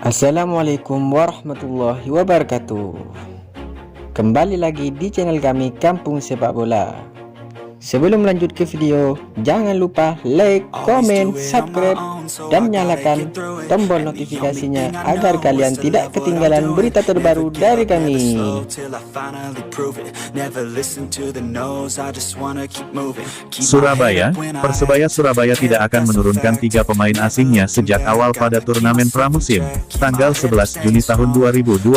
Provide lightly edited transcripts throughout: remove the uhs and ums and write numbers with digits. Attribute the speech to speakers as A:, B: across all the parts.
A: Assalamualaikum warahmatullahi wabarakatuh. Kembali lagi di channel kami Kampung Sepak Bola. Sebelum lanjut ke video, jangan lupa like, komen, subscribe, dan nyalakan tombol notifikasinya agar kalian tidak ketinggalan berita terbaru dari kami.
B: Surabaya, Persebaya Surabaya tidak akan menurunkan 3 pemain asingnya sejak awal pada turnamen pramusim, tanggal 11 Juni tahun 2022.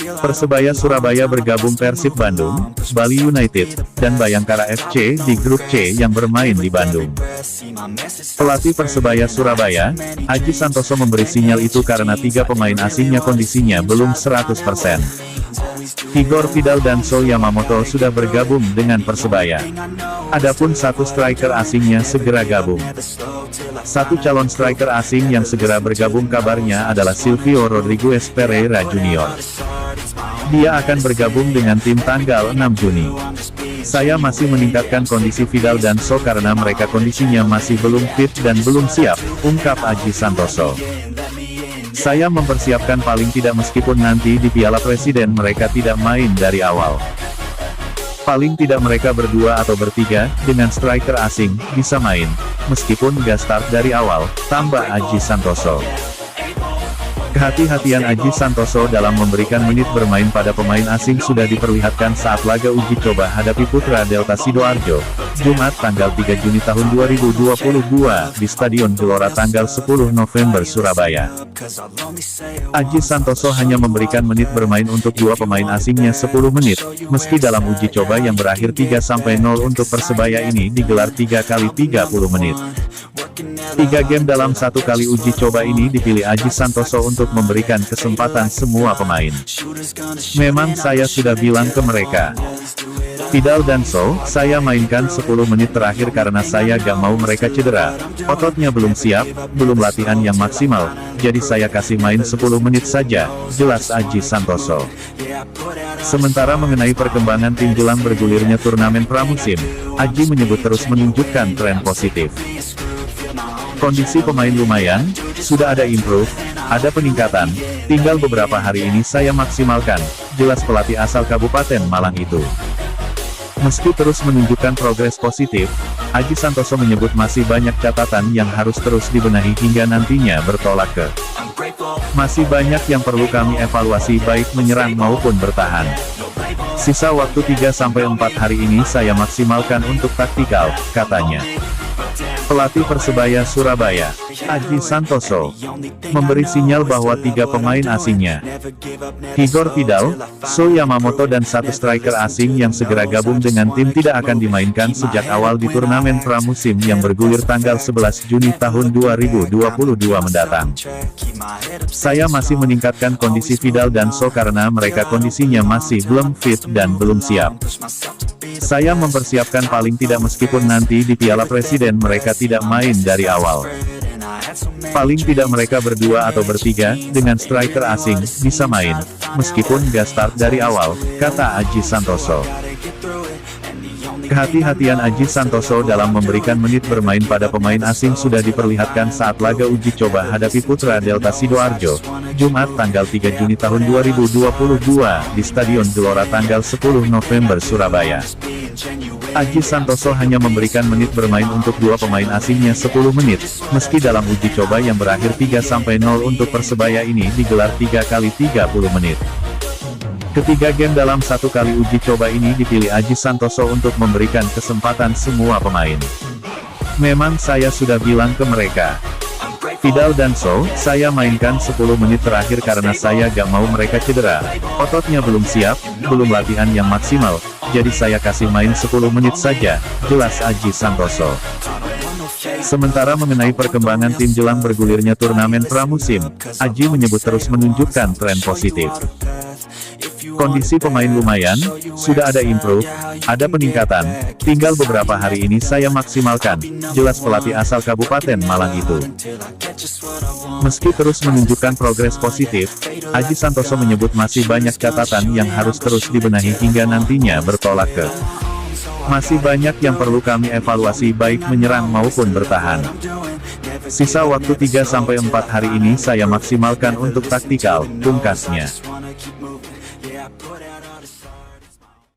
B: Persebaya Surabaya bergabung Persib Bandung, Bali United, dan Bayangkara FC di grup C yang bermain di Bandung. Pelatih Persebaya Surabaya, Aji Santoso memberi sinyal itu karena 3 pemain asingnya kondisinya belum 100%. Igor Vidal dan So Yamamoto sudah bergabung dengan Persebaya. Adapun satu striker asingnya segera gabung. Satu calon striker asing yang segera bergabung kabarnya adalah Silvio Rodriguez Pereira Junior. Dia akan bergabung dengan tim tanggal 6 Juni. Saya masih meningkatkan kondisi Vidal dan So karena mereka kondisinya masih belum fit dan belum siap, ungkap Aji Santoso. Saya mempersiapkan paling tidak meskipun nanti di Piala Presiden mereka tidak main dari awal. Paling tidak mereka berdua atau bertiga, dengan striker asing, bisa main, meskipun gak start dari awal, tambah Aji Santoso. Kehati-hatian Aji Santoso dalam memberikan menit bermain pada pemain asing sudah diperlihatkan saat laga uji coba hadapi Putra Delta Sidoarjo, Jumat tanggal 3 Juni tahun 2022, di Stadion Gelora tanggal 10 November Surabaya. Aji Santoso hanya memberikan menit bermain untuk 2 pemain asingnya 10 menit, meski dalam uji coba yang berakhir 3-0 untuk Persebaya ini digelar 3 kali 30 menit. 3 game dalam 1 kali uji coba ini dipilih Aji Santoso untuk memberikan kesempatan semua pemain. Memang saya sudah bilang ke mereka, Vidal dan So, saya mainkan 10 menit terakhir karena saya gak mau mereka cedera. Ototnya belum siap, belum latihan yang maksimal, jadi saya kasih main 10 menit saja, jelas Aji Santoso. Sementara mengenai perkembangan tim jelang bergulirnya turnamen pramusim, Aji menyebut terus menunjukkan tren positif. Kondisi pemain lumayan, sudah ada improve, ada peningkatan, tinggal beberapa hari ini saya maksimalkan, jelas pelatih asal Kabupaten Malang itu. Meski terus menunjukkan progres positif, Aji Santoso menyebut masih banyak catatan yang harus terus dibenahi hingga nantinya bertolak ke. Masih banyak yang perlu kami evaluasi baik menyerang maupun bertahan. Sisa waktu 3-4 hari ini saya maksimalkan untuk taktikal, katanya. Pelatih Persebaya Surabaya, Aji Santoso, memberi sinyal bahwa 3 pemain asingnya, Igor Vidal, So Yamamoto dan satu striker asing yang segera gabung dengan tim tidak akan dimainkan sejak awal di turnamen pramusim yang bergulir tanggal 11 Juni tahun 2022 mendatang. Saya masih meningkatkan kondisi Vidal dan So karena mereka kondisinya masih belum fit dan belum siap. Saya mempersiapkan paling tidak meskipun nanti di Piala Presiden mereka tidak main dari awal. Paling tidak mereka berdua atau bertiga, dengan striker asing, bisa main, meskipun gak start dari awal, kata Aji Santoso. Kehati-hatian Aji Santoso dalam memberikan menit bermain pada pemain asing sudah diperlihatkan saat laga uji coba hadapi Putra Delta Sidoarjo, Jumat tanggal 3 Juni tahun 2022, di Stadion Gelora tanggal 10 November Surabaya. Aji Santoso hanya memberikan menit bermain untuk 2 pemain asingnya 10 menit, meski dalam uji coba yang berakhir 3-0 untuk Persebaya ini digelar 3 kali 30 menit. Ketiga game dalam 1 kali uji coba ini dipilih Aji Santoso untuk memberikan kesempatan semua pemain. Memang saya sudah bilang ke mereka, Vidal dan So, saya mainkan 10 menit terakhir karena saya gak mau mereka cedera. Ototnya belum siap, belum latihan yang maksimal, jadi saya kasih main 10 menit saja, jelas Aji Santoso. Sementara mengenai perkembangan tim jelang bergulirnya turnamen pramusim, Aji menyebut terus menunjukkan tren positif. Kondisi pemain lumayan, sudah ada improve, ada peningkatan, tinggal beberapa hari ini saya maksimalkan, jelas pelatih asal Kabupaten Malang itu. Meski terus menunjukkan progres positif, Aji Santoso menyebut masih banyak catatan yang harus terus dibenahi hingga nantinya bertolak ke. Masih banyak yang perlu kami evaluasi baik menyerang maupun bertahan. Sisa waktu 3-4 hari ini saya maksimalkan untuk taktikal, pungkasnya.